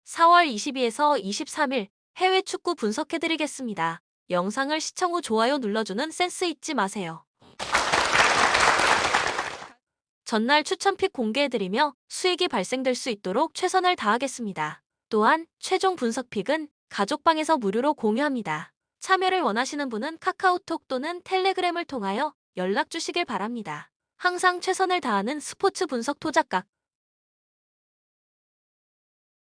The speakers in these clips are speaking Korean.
4월 22에서 23일 해외 축구 분석해드리겠습니다. 영상을 시청 후 좋아요 눌러주는 센스 잊지 마세요. 전날 추천픽 공개해드리며 수익이 발생될 수 있도록 최선을 다하겠습니다. 또한 최종 분석픽은 가족방에서 무료로 공유합니다. 참여를 원하시는 분은 카카오톡 또는 텔레그램을 통하여 연락 주시길 바랍니다. 항상 최선을 다하는 스포츠 분석 토작각.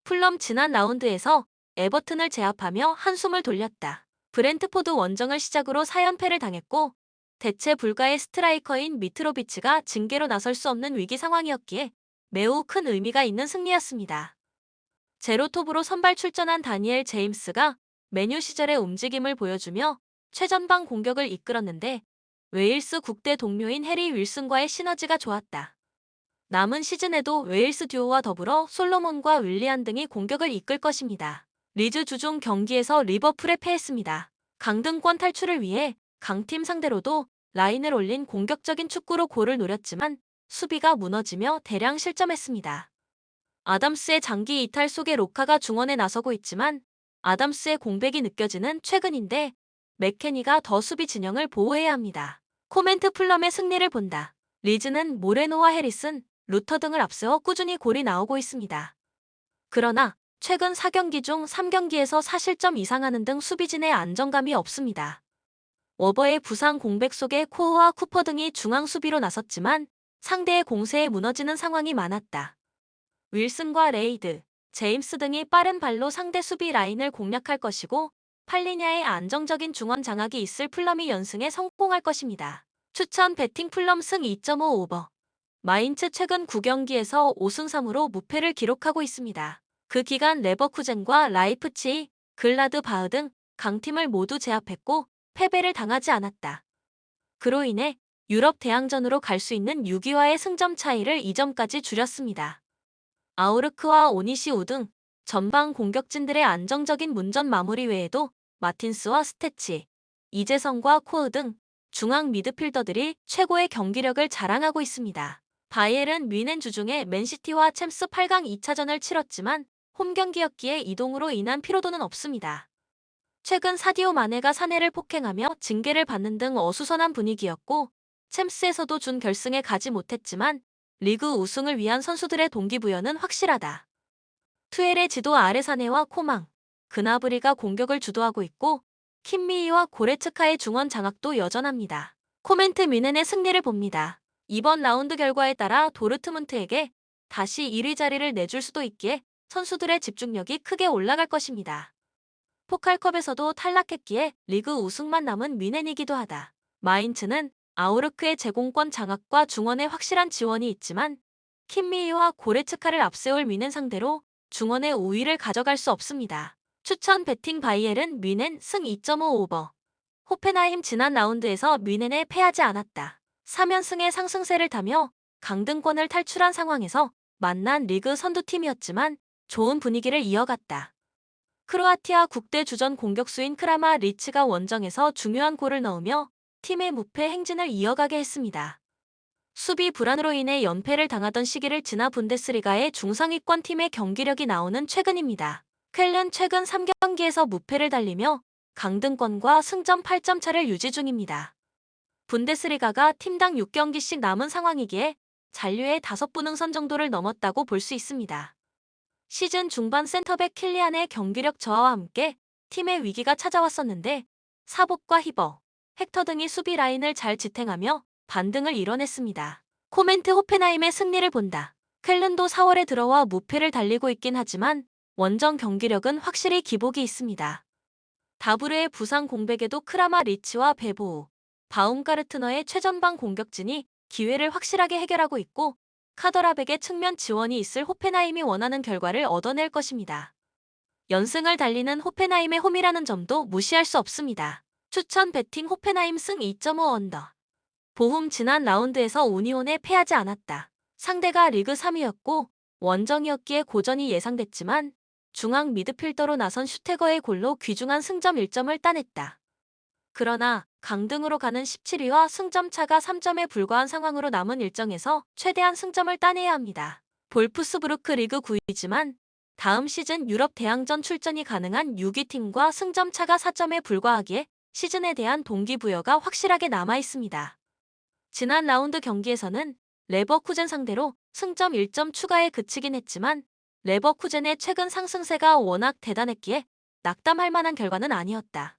풀럼 지난 라운드에서 에버튼을 제압하며 한숨을 돌렸다. 브렌트포드 원정을 시작으로 4연패를 당했고 대체 불가의 스트라이커인 미트로비치가 징계로 나설 수 없는 위기 상황이었기에 매우 큰 의미가 있는 승리였습니다. 제로톱으로 선발 출전한 다니엘 제임스가 메뉴 시절의 움직임을 보여주며 최전방 공격을 이끌었는데 웨일스 국대 동료인 해리 윌슨과의 시너지가 좋았다. 남은 시즌에도 웨일스 듀오와 더불어 솔로몬과 윌리안 등이 공격을 이끌 것입니다. 리즈 주중 경기에서 리버풀에 패했습니다. 강등권 탈출을 위해 강팀 상대로도 라인을 올린 공격적인 축구로 골을 노렸지만 수비가 무너지며 대량 실점했습니다. 아담스의 장기 이탈 속에 로카가 중원에 나서고 있지만 아담스의 공백이 느껴지는 최근인데 맥케니가 더 수비 진영을 보호해야 합니다. 코멘트 풀럼의 승리를 본다. 리즈는 모레노와 해리슨, 루터 등을 앞세워 꾸준히 골이 나오고 있습니다. 그러나 최근 4경기 중 3경기에서 4실점 이상하는 등 수비진의 안정감이 없습니다. 워버의 부상 공백 속에 코어와 쿠퍼 등이 중앙 수비로 나섰지만 상대의 공세에 무너지는 상황이 많았다. 윌슨과 레이드, 제임스 등이 빠른 발로 상대 수비 라인을 공략할 것이고 팔리냐의 안정적인 중원 장악이 있을 풀럼이 연승에 성공할 것입니다. 추천 배팅 풀럼 승 2.5 오버. 마인츠 최근 9경기에서 5승 3무로 무패를 기록하고 있습니다. 그 기간 레버쿠젠과 라이프치히, 글라드바흐 등 강팀을 모두 제압했고 패배를 당하지 않았다. 그로 인해 유럽 대항전으로 갈 수 있는 6위와의 승점 차이를 2점까지 줄였습니다. 아우르크와 오니시우 등 전방 공격진들의 안정적인 문전 마무리 외에도 마틴스와 스테치, 이재성과 코흐 등 중앙 미드필더들이 최고의 경기력을 자랑하고 있습니다. 바이에른 뮌헨 주중에 맨시티와 챔스 8강 2차전을 치렀지만 홈경기였기에 이동으로 인한 피로도는 없습니다. 최근 사디오 마네가 사내를 폭행하며 징계를 받는 등 어수선한 분위기였고 챔스에서도 준결승에 가지 못했지만 리그 우승을 위한 선수들의 동기부여는 확실하다. 투엘의 지도 아래 사내와 코망, 그나브리가 공격을 주도하고 있고 킴미히와 고레츠카의 중원 장악도 여전합니다. 코멘트 뮌헨의 승리를 봅니다. 이번 라운드 결과에 따라 도르트문트에게 다시 1위 자리를 내줄 수도 있기에 선수들의 집중력이 크게 올라갈 것입니다. 포칼컵에서도 탈락했기에 리그 우승만 남은 뮌헨이기도 하다. 마인츠는 아우르크의 제공권 장악과 중원의 확실한 지원이 있지만 킴미히와 고레츠카를 앞세울 뮌헨 상대로 중원의 우위를 가져갈 수 없습니다. 추천 배팅 바이에른 뮌헨 승 2.5 오버. 호펜하임 지난 라운드에서 뮌헨에 패하지 않았다. 3연승의 상승세를 타며 강등권을 탈출한 상황에서 만난 리그 선두팀이었지만 좋은 분위기를 이어갔다. 크로아티아 국대 주전 공격수인 크라마 리치가 원정에서 중요한 골을 넣으며 팀의 무패 행진을 이어가게 했습니다. 수비 불안으로 인해 연패를 당하던 시기를 지나 분데스리가의 중상위권 팀의 경기력이 나오는 최근입니다. 쾰른 최근 3경기에서 무패를 달리며 강등권과 승점 8점 차를 유지 중입니다. 분데스리가가 팀당 6경기씩 남은 상황이기에 잔류의 5분응선 정도를 넘었다고 볼 수 있습니다. 시즌 중반 센터백 킬리안의 경기력 저하와 함께 팀의 위기가 찾아왔었는데 사복과 히버, 헥터 등이 수비 라인을 잘 지탱하며 반등을 이뤄냈습니다. 코멘트 호펜하임의 승리를 본다. 쾰른도 4월에 들어와 무패를 달리고 있긴 하지만 원정 경기력은 확실히 기복이 있습니다. 다브르의 부상 공백에도 크라마 리치와 베보우, 바움가르트너의 최전방 공격진이 기회를 확실하게 해결하고 있고 카더라백의 측면 지원이 있을 호펜하임이 원하는 결과를 얻어낼 것입니다. 연승을 달리는 호펜하임의 홈이라는 점도 무시할 수 없습니다. 추천 배팅 호펜하임 승 2.5 언더. 보훔 지난 라운드에서 우니온에 패하지 않았다. 상대가 리그 3위였고 원정이었기에 고전이 예상됐지만 중앙 미드필더로 나선 슈테거의 골로 귀중한 승점 1점을 따냈다. 그러나 강등으로 가는 17위와 승점 차가 3점에 불과한 상황으로 남은 일정에서 최대한 승점을 따내야 합니다. 볼프스부르크 리그 9위지만 다음 시즌 유럽 대항전 출전이 가능한 6위 팀과 승점 차가 4점에 불과하기에 시즌에 대한 동기부여가 확실하게 남아 있습니다. 지난 라운드 경기에서는 레버쿠젠 상대로 승점 1점 추가에 그치긴 했지만 레버쿠젠의 최근 상승세가 워낙 대단했기에 낙담할 만한 결과는 아니었다.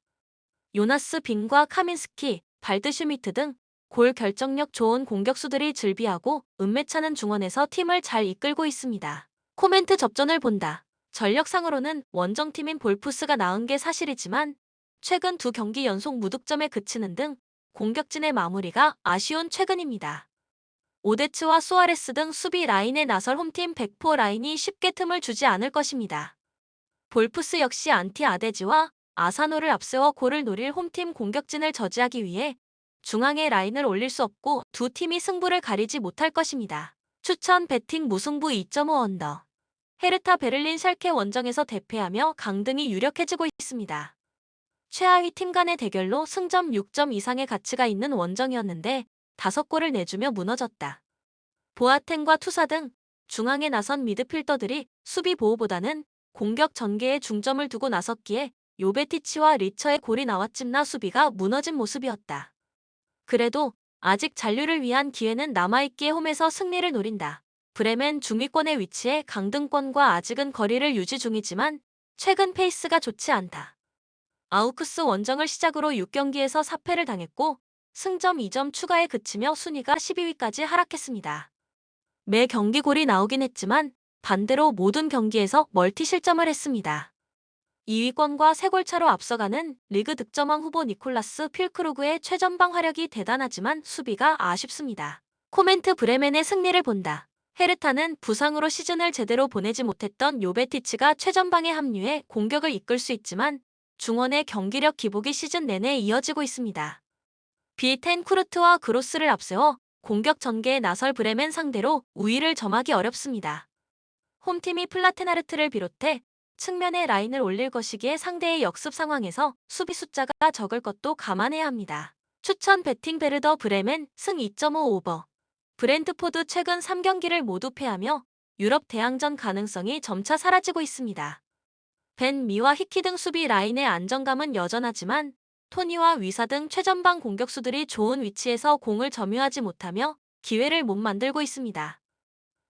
요나스 빙과 카민스키, 발드슈미트 등 골 결정력 좋은 공격수들이 즐비하고 은매차는 중원에서 팀을 잘 이끌고 있습니다. 코멘트 접전을 본다. 전력상으로는 원정팀인 볼프스가 나은 게 사실이지만 최근 두 경기 연속 무득점에 그치는 등 공격진의 마무리가 아쉬운 최근입니다. 오데츠와 수아레스 등 수비 라인에 나설 홈팀 백포 라인이 쉽게 틈을 주지 않을 것입니다. 볼프스 역시 안티 아데지와 아사노를 앞세워 골을 노릴 홈팀 공격진을 저지하기 위해 중앙에 라인을 올릴 수 없고 두 팀이 승부를 가리지 못할 것입니다. 추천 배팅 무승부 2.5 언더. 헤르타 베를린 샬케 원정에서 대패하며 강등이 유력해지고 있습니다. 최하위 팀 간의 대결로 승점 6점 이상의 가치가 있는 원정이었는데 5골을 내주며 무너졌다. 보아텐과 투사 등 중앙에 나선 미드필더들이 수비 보호보다는 공격 전개에 중점을 두고 나섰기에 요베티치와 리처의 골이 나왔지만 수비가 무너진 모습이었다. 그래도 아직 잔류를 위한 기회는 남아있기에 홈에서 승리를 노린다. 브레멘 중위권에 위치해 강등권과 아직은 거리를 유지 중이지만 최근 페이스가 좋지 않다. 아우크스 원정을 시작으로 6경기에서 4패를 당했고 승점 2점 추가에 그치며 순위가 12위까지 하락했습니다. 매 경기 골이 나오긴 했지만 반대로 모든 경기에서 멀티 실점을 했습니다. 2위권과 3골 차로 앞서가는 리그 득점왕 후보 니콜라스 필크루그의 최전방 화력이 대단하지만 수비가 아쉽습니다. 코멘트 브레멘의 승리를 본다. 헤르타는 부상으로 시즌을 제대로 보내지 못했던 요베티치가 최전방에 합류해 공격을 이끌 수 있지만 중원의 경기력 기복이 시즌 내내 이어지고 있습니다. 비텐쿠르트와 그로스를 앞세워 공격 전개에 나설 브레멘 상대로 우위를 점하기 어렵습니다. 홈팀이 플라테나르트를 비롯해 측면에 라인을 올릴 것이기에 상대의 역습 상황에서 수비 숫자가 적을 것도 감안해야 합니다. 추천 배팅 베르더 브레멘 승 2.5 오버. 브렌트포드 최근 3경기를 모두 패하며 유럽 대항전 가능성이 점차 사라지고 있습니다. 벤 미와 히키 등 수비 라인의 안정감은 여전하지만 토니와 위사 등 최전방 공격수들이 좋은 위치에서 공을 점유하지 못하며 기회를 못 만들고 있습니다.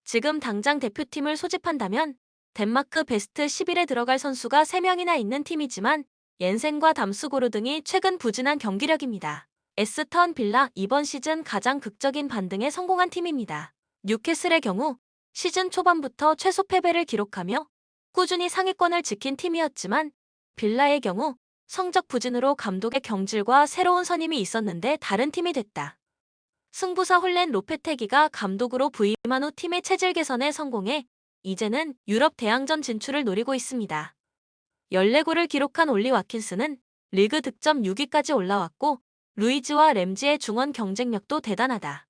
지금 당장 대표팀을 소집한다면 덴마크 베스트 11에 들어갈 선수가 3명이나 있는 팀이지만 옌센과 담스고르 등이 최근 부진한 경기력입니다. 에스턴 빌라 이번 시즌 가장 극적인 반등에 성공한 팀입니다. 뉴캐슬의 경우 시즌 초반부터 최소 패배를 기록하며 꾸준히 상위권을 지킨 팀이었지만 빌라의 경우 성적 부진으로 감독의 경질과 새로운 선임이 있었는데 다른 팀이 됐다. 승부사 홀렌 로페테기가 감독으로 부임한 후 팀의 체질 개선에 성공해 이제는 유럽 대항전 진출을 노리고 있습니다. 14골을 기록한 올리 와킨스는 리그 득점 6위까지 올라왔고 루이즈와 램지의 중원 경쟁력도 대단하다.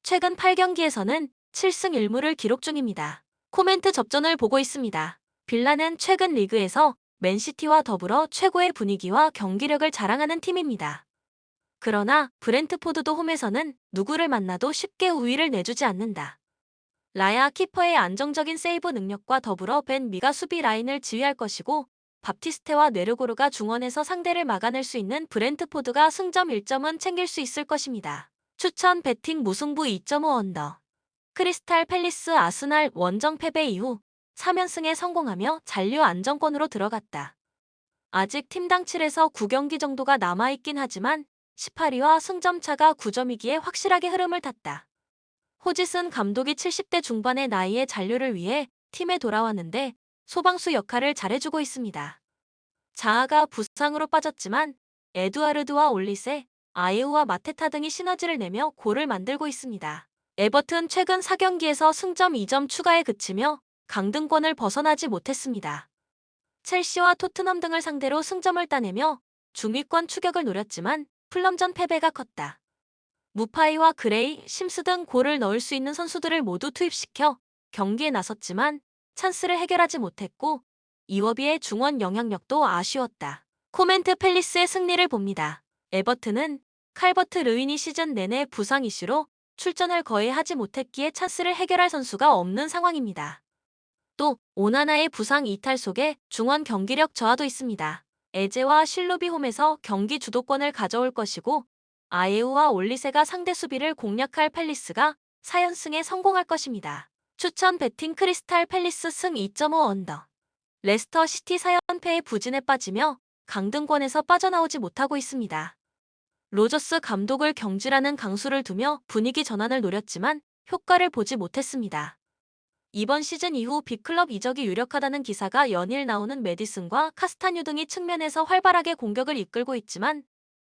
최근 8경기에서는 7승 1무를 기록 중입니다. 코멘트 접전을 보고 있습니다. 빌라는 최근 리그에서 맨시티와 더불어 최고의 분위기와 경기력을 자랑하는 팀입니다. 그러나 브렌트포드도 홈에서는 누구를 만나도 쉽게 우위를 내주지 않는다. 라야 키퍼의 안정적인 세이브 능력과 더불어 벤 미가 수비 라인을 지휘할 것이고 밥티스테와 네르고르가 중원에서 상대를 막아낼 수 있는 브렌트포드가 승점 1점은 챙길 수 있을 것입니다. 추천 배팅 무승부 2.5 언더. 크리스탈 팰리스 아스날 원정 패배 이후 3연승에 성공하며 잔류 안정권으로 들어갔다. 아직 팀당 7에서 9경기 정도가 남아있긴 하지만 18위와 승점차가 9점이기에 확실하게 흐름을 탔다. 호짓은 감독이 70대 중반의 나이에 잔류를 위해 팀에 돌아왔는데 소방수 역할을 잘해주고 있습니다. 자아가 부상으로 빠졌지만 에두아르드와 올리세, 아예우와 마테타 등이 시너지를 내며 골을 만들고 있습니다. 에버튼 최근 4경기에서 승점 2점 추가에 그치며 강등권을 벗어나지 못했습니다. 첼시와 토트넘 등을 상대로 승점을 따내며 중위권 추격을 노렸지만 풀럼전 패배가 컸다. 무파이와 그레이, 심스 등 골을 넣을 수 있는 선수들을 모두 투입시켜 경기에 나섰지만 찬스를 해결하지 못했고 이워비의 중원 영향력도 아쉬웠다. 코멘트 팰리스의 승리를 봅니다. 에버튼은 칼버트 르윈이 시즌 내내 부상 이슈로 출전을 거의 하지 못했기에 찬스를 해결할 선수가 없는 상황입니다. 또 오나나의 부상 이탈 속에 중원 경기력 저하도 있습니다. 에제와 실루비 홈에서 경기 주도권을 가져올 것이고 아예우와 올리세가 상대 수비를 공략할 팰리스가 4연승에 성공할 것입니다. 추천 배팅 크리스탈 팰리스 승 2.5 언더. 레스터 시티 4연패의 부진에 빠지며 강등권에서 빠져나오지 못하고 있습니다. 로저스 감독을 경질하는 강수를 두며 분위기 전환을 노렸지만 효과를 보지 못했습니다. 이번 시즌 이후 빅클럽 이적이 유력하다는 기사가 연일 나오는 메디슨과 카스타뉴 등이 측면에서 활발하게 공격을 이끌고 있지만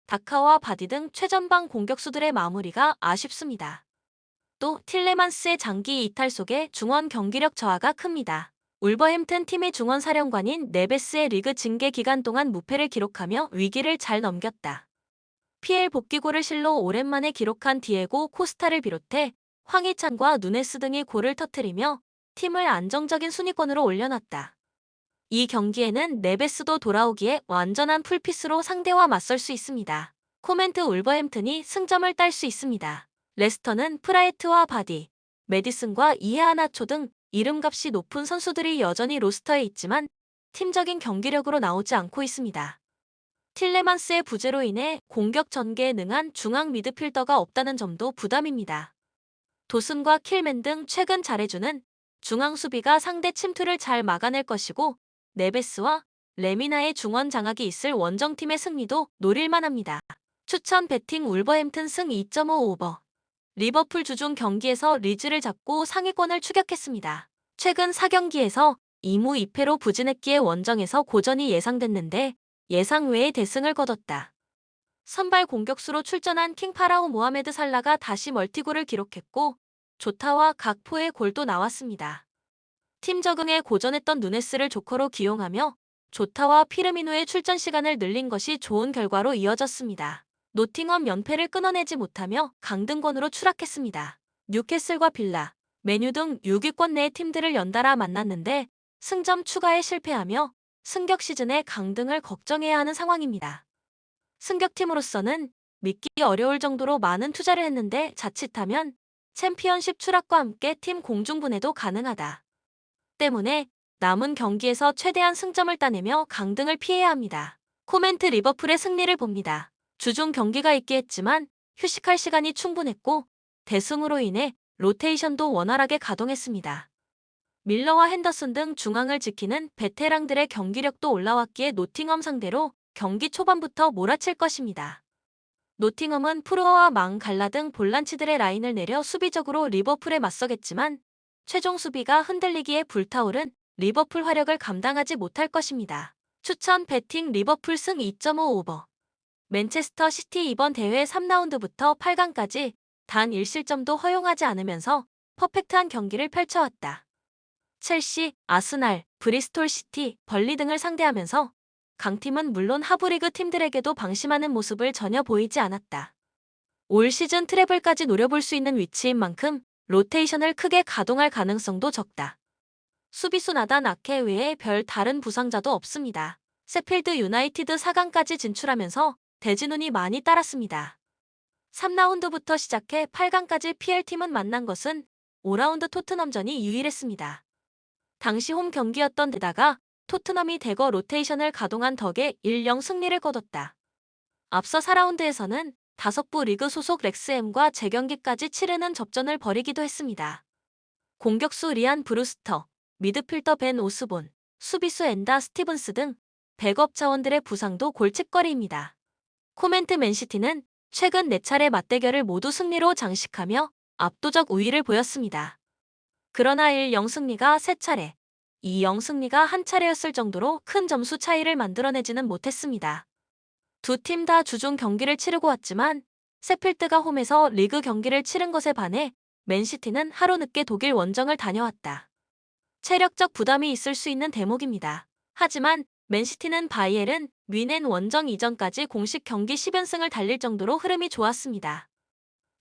다카와 바디 등 최전방 공격수들의 마무리가 아쉽습니다. 또 틸레만스의 장기 이탈 속에 중원 경기력 저하가 큽니다. 울버햄튼 팀의 중원 사령관인 네베스의 리그 징계 기간 동안 무패를 기록하며 위기를 잘 넘겼다. PL 복귀골을 실로 오랜만에 기록한 디에고 코스타를 비롯해 황희찬과 누네스 등이 골을 터뜨리며 팀을 안정적인 순위권으로 올려놨다. 이 경기에는 네베스도 돌아오기에 완전한 풀피스로 상대와 맞설 수 있습니다. 코멘트 울버햄튼이 승점을 딸 수 있습니다. 레스터는 프라이트와 바디, 메디슨과 이헤아나초 등 이름값이 높은 선수들이 여전히 로스터에 있지만 팀적인 경기력으로 나오지 않고 있습니다. 틸레만스의 부재로 인해 공격 전개에 능한 중앙 미드필더가 없다는 점도 부담입니다. 도슨과 킬맨 등 최근 잘해주는 중앙 수비가 상대 침투를 잘 막아낼 것이고 네베스와 레미나의 중원 장악이 있을 원정팀의 승리도 노릴만합니다. 추천 배팅 울버햄튼 승 2.5 오버. 리버풀 주중 경기에서 리즈를 잡고 상위권을 추격했습니다. 최근 4경기에서 2무 2패로 부진했기에 원정에서 고전이 예상됐는데 예상 외의 대승을 거뒀다. 선발 공격수로 출전한 킹파라오 모하메드 살라가 다시 멀티골을 기록했고 조타와 각포의 골도 나왔습니다. 팀 적응에 고전했던 누네스를 조커로 기용하며 조타와 피르미노의 출전 시간을 늘린 것이 좋은 결과로 이어졌습니다. 노팅엄 연패를 끊어내지 못하며 강등권으로 추락했습니다. 뉴캐슬과 빌라, 메뉴 등 6위권 내 팀들을 연달아 만났는데 승점 추가에 실패하며 승격 시즌의 강등을 걱정해야 하는 상황입니다. 승격팀으로서는 믿기 어려울 정도로 많은 투자를 했는데 자칫하면 챔피언십 추락과 함께 팀 공중분해도 가능하다. 때문에 남은 경기에서 최대한 승점을 따내며 강등을 피해야 합니다. 코멘트 리버풀의 승리를 봅니다. 주중 경기가 있긴 했지만 휴식할 시간이 충분했고 대승으로 인해 로테이션도 원활하게 가동했습니다. 밀러와 핸더슨 등 중앙을 지키는 베테랑들의 경기력도 올라왔기에 노팅엄 상대로 경기 초반부터 몰아칠 것입니다. 노팅엄은 프루어와 망갈라 등 볼란치들의 라인을 내려 수비적으로 리버풀에 맞서겠지만 최종 수비가 흔들리기에 불타오른 리버풀 화력을 감당하지 못할 것입니다. 추천 배팅 리버풀 승 2.5 오버. 맨체스터 시티 이번 대회 3라운드부터 8강까지 단 1실점도 허용하지 않으면서 퍼펙트한 경기를 펼쳐왔다. 첼시, 아스날, 브리스톨 시티, 벌리 등을 상대하면서 강팀은 물론 하부리그 팀들에게도 방심하는 모습을 전혀 보이지 않았다. 올 시즌 트래블까지 노려볼 수 있는 위치인 만큼 로테이션을 크게 가동할 가능성도 적다. 수비수 나단 아케 외에 별 다른 부상자도 없습니다. 세필드 유나이티드 4강까지 진출하면서 대진운이 많이 따랐습니다. 3라운드부터 시작해 8강까지 PL팀은 만난 것은 5라운드 토트넘전이 유일했습니다. 당시 홈 경기였던 데다가 토트넘이 대거 로테이션을 가동한 덕에 1-0 승리를 거뒀다. 앞서 4라운드에서는 다석부 리그 소속 렉스햄과 재경기까지 치르는 접전을 벌이기도 했습니다. 공격수 리안 브루스터, 미드필더 벤 오스본, 수비수 엔다 스티븐스 등 백업 자원들의 부상도 골칫거리입니다. 코멘트 맨시티는 최근 4차례 맞대결을 모두 승리로 장식하며 압도적 우위를 보였습니다. 그러나 1-0 승리가 3차례, 2-0 승리가 1차례였을 정도로 큰 점수 차이를 만들어내지는 못했습니다. 두 팀 다 주중 경기를 치르고 왔지만 세필드가 홈에서 리그 경기를 치른 것에 반해 맨시티는 하루 늦게 독일 원정을 다녀왔다. 체력적 부담이 있을 수 있는 대목입니다. 하지만 맨시티는 바이에른, 뮌헨 원정 이전까지 공식 경기 10연승을 달릴 정도로 흐름이 좋았습니다.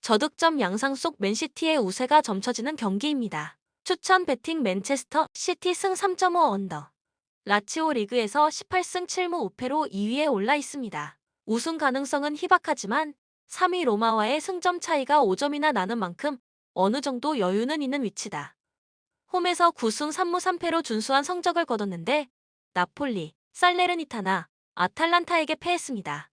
저득점 양상 속 맨시티의 우세가 점쳐지는 경기입니다. 추천 배팅 맨체스터 시티 승 3.5 언더. 라치오 리그에서 18승 7무 5패로 2위에 올라 있습니다. 우승 가능성은 희박하지만 3위 로마와의 승점 차이가 5점이나 나는 만큼 어느 정도 여유는 있는 위치다. 홈에서 9승 3무 3패로 준수한 성적을 거뒀는데 나폴리, 살레르니타나, 아탈란타에게 패했습니다.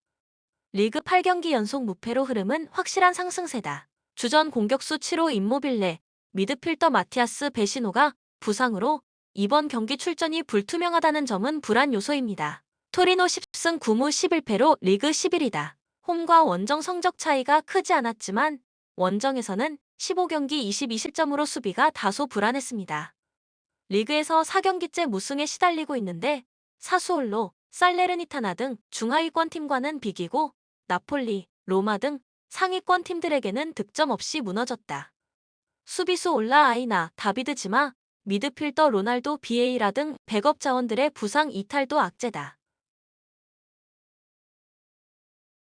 리그 8경기 연속 무패로 흐름은 확실한 상승세다. 주전 공격수 7호 임모빌레, 미드필더 마티아스 베시노가 부상으로 이번 경기 출전이 불투명하다는 점은 불안 요소입니다. 토리노 10승 9무 11패로 리그 10일이다. 홈과 원정 성적 차이가 크지 않았지만 원정에서는 15경기 22실점으로 수비가 다소 불안했습니다. 리그에서 4경기째 무승에 시달리고 있는데 사수올로, 살레르니타나 등 중하위권 팀과는 비기고 나폴리, 로마 등 상위권 팀들에게는 득점 없이 무너졌다. 수비수 올라 아이나, 다비드 지마, 미드필더 로날도 비에이라 등 백업 자원들의 부상 이탈도 악재다.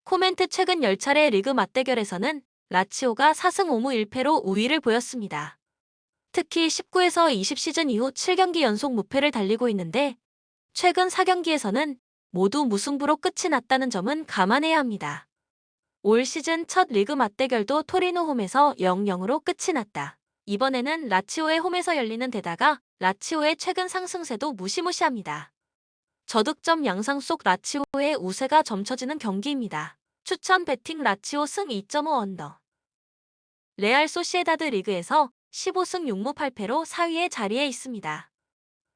코멘트 최근 10차례 리그 맞대결에서는 라치오가 4승 5무 1패로 우위를 보였습니다. 특히 19에서 20 시즌 이후 7경기 연속 무패를 달리고 있는데 최근 4경기에서는 모두 무승부로 끝이 났다는 점은 감안해야 합니다. 올 시즌 첫 리그 맞대결도 토리노 홈에서 0-0으로 끝이 났다. 이번에는 라치오의 홈에서 열리는 데다가 라치오의 최근 상승세도 무시무시합니다. 저득점 양상 속 라치오의 우세가 점쳐지는 경기입니다. 추천 배팅 라치오 승 2.5 언더. 레알 소시에다드 리그에서 15승 6무 8패로 4위의 자리에 있습니다.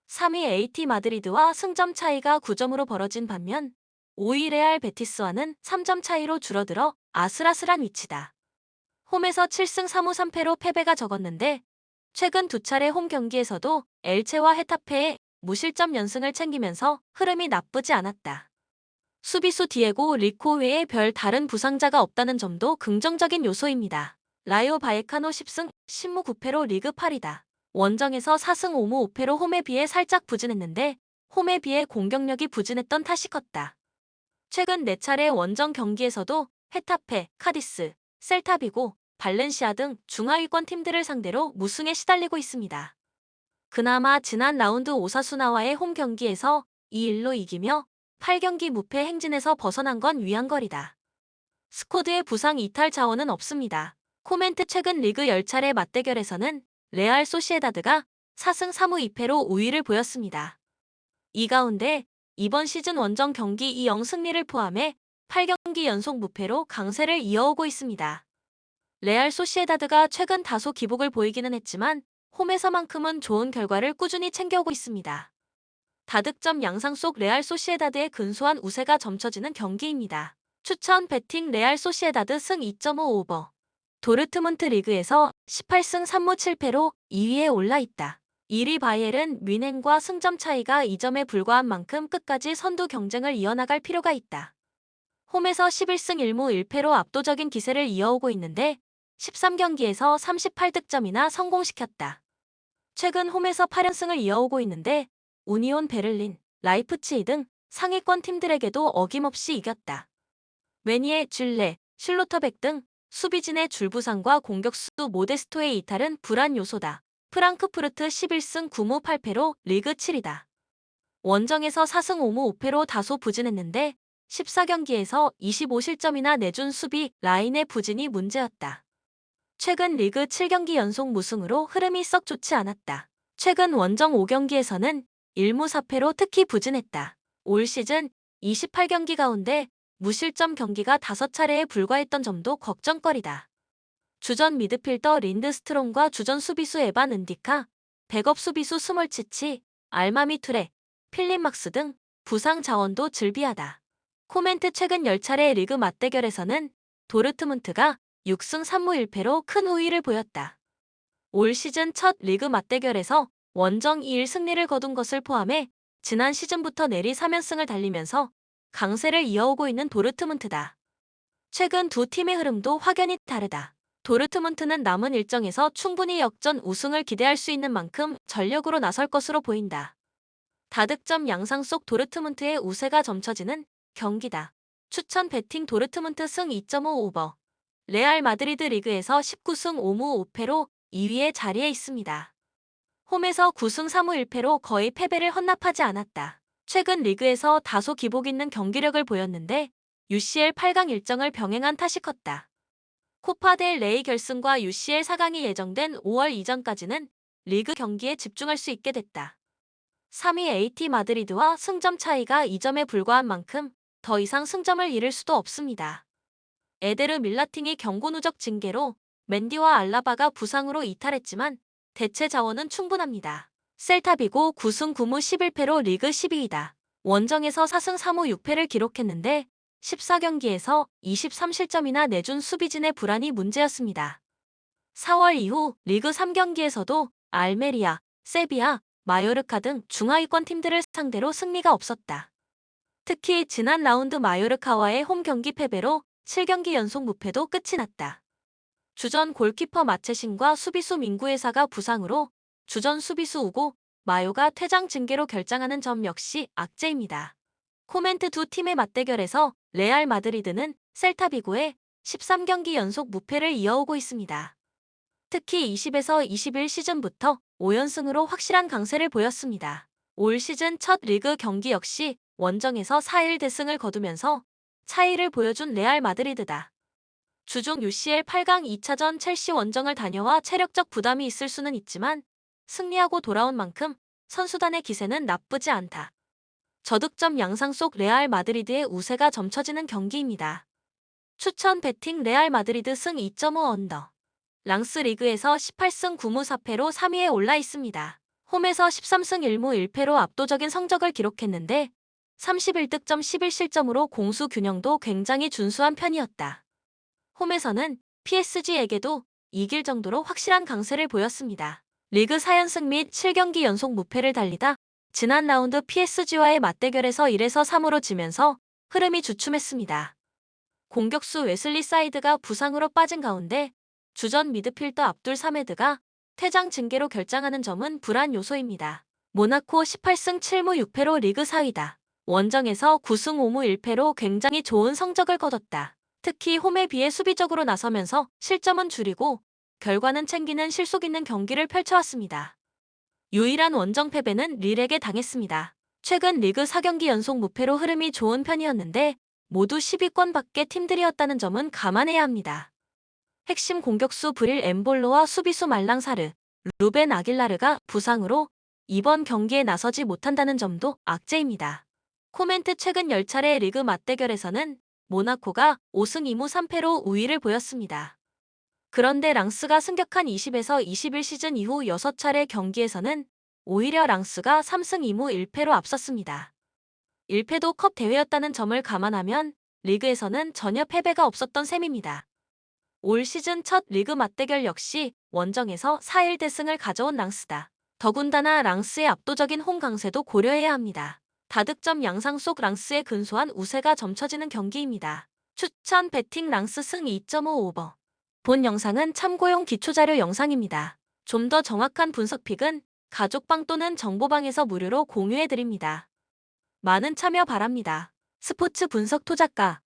3위 AT 마드리드와 승점 차이가 9점으로 벌어진 반면 5위 레알 베티스와는 3점 차이로 줄어들어 아슬아슬한 위치다. 홈에서 7승 3무 3패로 패배가 적었는데 최근 두 차례 홈 경기에서도 엘체와 헤타페의 무실점 연승을 챙기면서 흐름이 나쁘지 않았다. 수비수 디에고 리코 외에 별 다른 부상자가 없다는 점도 긍정적인 요소입니다. 라요 바에카노 10승 10무 9패로 리그 8위다. 원정에서 4승 5무 5패로 홈에 비해 살짝 부진했는데 홈에 비해 공격력이 부진했던 탓이 컸다. 최근 4차례 원정 경기에서도 헤타페, 카디스, 셀타비고, 발렌시아 등 중하위권 팀들을 상대로 무승에 시달리고 있습니다. 그나마 지난 라운드 오사수나와의 홈 경기에서 2-1로 이기며 8경기 무패 행진에서 벗어난 건 위안거리다. 스쿼드의 부상 이탈 자원은 없습니다. 코멘트 최근 리그 10차례 맞대결에서는 레알 소시에다드가 4승 3무 2패로 우위를 보였습니다. 이 가운데 이번 시즌 원정 경기 2-0 승리를 포함해 8경기 연속 무패로 강세를 이어오고 있습니다. 레알 소시에다드가 최근 다소 기복을 보이기는 했지만 홈에서만큼은 좋은 결과를 꾸준히 챙겨오고 있습니다. 다득점 양상 속 레알 소시에다드의 근소한 우세가 점쳐지는 경기입니다. 추천 배팅 레알 소시에다드 승 2.5 오버. 도르트문트 리그에서 18승 3무 7패로 2위에 올라 있다. 1위 바이에른 뮌헨과 승점 차이가 2점에 불과한 만큼 끝까지 선두 경쟁을 이어나갈 필요가 있다. 홈에서 11승 1무 1패로 압도적인 기세를 이어오고 있는데 13경기에서 38득점이나 성공시켰다. 최근 홈에서 8연승을 이어오고 있는데 우니온 베를린, 라이프치히 등 상위권 팀들에게도 어김없이 이겼다. 메니에, 줄레, 슐로터백 등 수비진의 줄부상과 공격수 모데스토의 이탈은 불안 요소다. 프랑크푸르트 11승 9무 8패로 리그 7위다. 원정에서 4승 5무 5패로 다소 부진했는데 14경기에서 25실점이나 내준 수비 라인의 부진이 문제였다. 최근 리그 7경기 연속 무승으로 흐름이 썩 좋지 않았다. 최근 원정 5경기에서는 1무 4패로 특히 부진했다. 올 시즌 28경기 가운데 무실점 경기가 5차례에 불과했던 점도 걱정거리다. 주전 미드필더 린드스트롬과 주전 수비수 에반 은디카, 백업 수비수 스몰치치, 알마미 투레, 필립 막스 등 부상 자원도 즐비하다. 코멘트 최근 10차례 리그 맞대결에서는 도르트문트가 6승 3무 1패로 큰 우위를 보였다. 올 시즌 첫 리그 맞대결에서 원정 2일 승리를 거둔 것을 포함해 지난 시즌부터 내리 3연승을 달리면서 강세를 이어오고 있는 도르트문트다. 최근 두 팀의 흐름도 확연히 다르다. 도르트문트는 남은 일정에서 충분히 역전 우승을 기대할 수 있는 만큼 전력으로 나설 것으로 보인다. 다득점 양상 속 도르트문트의 우세가 점쳐지는 경기다. 추천 배팅 도르트문트 승 2.5 오버. 레알 마드리드 리그에서 19승 5무 5패로 2위의 자리에 있습니다. 홈에서 9승 3무 1패로 거의 패배를 헌납하지 않았다. 최근 리그에서 다소 기복 있는 경기력을 보였는데 UCL 8강 일정을 병행한 탓이 컸다. 코파 델 레이 결승과 UCL 4강이 예정된 5월 이전까지는 리그 경기에 집중할 수 있게 됐다. 3위 AT 마드리드와 승점 차이가 2점에 불과한 만큼 더 이상 승점을 잃을 수도 없습니다. 에데르 밀라팅이 경고 누적 징계로 맨디와 알라바가 부상으로 이탈했지만 대체 자원은 충분합니다. 셀타비고 9승 9무 11패로 리그 12위다. 원정에서 4승 3무 6패를 기록했는데 14경기에서 23실점이나 내준 수비진의 불안이 문제였습니다. 4월 이후 리그 3경기에서도 알메리아, 세비야, 마요르카 등 중하위권 팀들을 상대로 승리가 없었다. 특히 지난 라운드 마요르카와의 홈 경기 패배로 7경기 연속 무패도 끝이 났다. 주전 골키퍼 마체신과 수비수 민구에사가 부상으로 주전 수비수 우고, 마요가 퇴장 징계로 결장하는 점 역시 악재입니다. 코멘트 두 팀의 맞대결에서 레알 마드리드는 셀타비고에 13경기 연속 무패를 이어오고 있습니다. 특히 20에서 21 시즌부터 5연승으로 확실한 강세를 보였습니다. 올 시즌 첫 리그 경기 역시 원정에서 4-1 대승을 거두면서 차이를 보여준 레알 마드리드다. 주중 UCL 8강 2차전 첼시 원정을 다녀와 체력적 부담이 있을 수는 있지만 승리하고 돌아온 만큼 선수단의 기세는 나쁘지 않다. 저득점 양상 속 레알 마드리드의 우세가 점쳐지는 경기입니다. 추천 배팅 레알 마드리드 승 2.5 언더. 랑스 리그에서 18승 9무 4패로 3위에 올라 있습니다. 홈에서 13승 1무 1패로 압도적인 성적을 기록했는데 31득점 11실점으로 공수 균형도 굉장히 준수한 편이었다. 홈에서는 PSG에게도 이길 정도로 확실한 강세를 보였습니다. 리그 4연승 및 7경기 연속 무패를 달리다 지난 라운드 PSG와의 맞대결에서 1에서 3으로 지면서 흐름이 주춤했습니다. 공격수 웨슬리 사이드가 부상으로 빠진 가운데 주전 미드필더 압둘 사메드가 퇴장 징계로 결장하는 점은 불안 요소입니다. 모나코 18승 7무 6패로 리그 4위다. 원정에서 9승 5무 1패로 굉장히 좋은 성적을 거뒀다. 특히 홈에 비해 수비적으로 나서면서 실점은 줄이고 결과는 챙기는 실속 있는 경기를 펼쳐왔습니다. 유일한 원정 패배는 릴에게 당했습니다. 최근 리그 4경기 연속 무패로 흐름이 좋은 편이었는데 모두 10위권 밖의 팀들이었다는 점은 감안해야 합니다. 핵심 공격수 브릴 엠볼로와 수비수 말랑사르, 루벤 아길라르가 부상으로 이번 경기에 나서지 못한다는 점도 악재입니다. 코멘트 최근 10차례 리그 맞대결에서는 모나코가 5승 2무 3패로 우위를 보였습니다. 그런데 랑스가 승격한 20에서 21 시즌 이후 6차례 경기에서는 오히려 랑스가 3승 2무 1패로 앞섰습니다. 1패도 컵 대회였다는 점을 감안하면 리그에서는 전혀 패배가 없었던 셈입니다. 올 시즌 첫 리그 맞대결 역시 원정에서 4-1 대승을 가져온 랑스다. 더군다나 랑스의 압도적인 홈 강세도 고려해야 합니다. 다득점 양상 속 랑스의 근소한 우세가 점쳐지는 경기입니다. 추천 배팅 랑스 승 2.5 오버. 본 영상은 참고용 기초자료 영상입니다. 좀 더 정확한 분석픽은 가족방 또는 정보방에서 무료로 공유해드립니다. 많은 참여 바랍니다. 스포츠 분석 토작가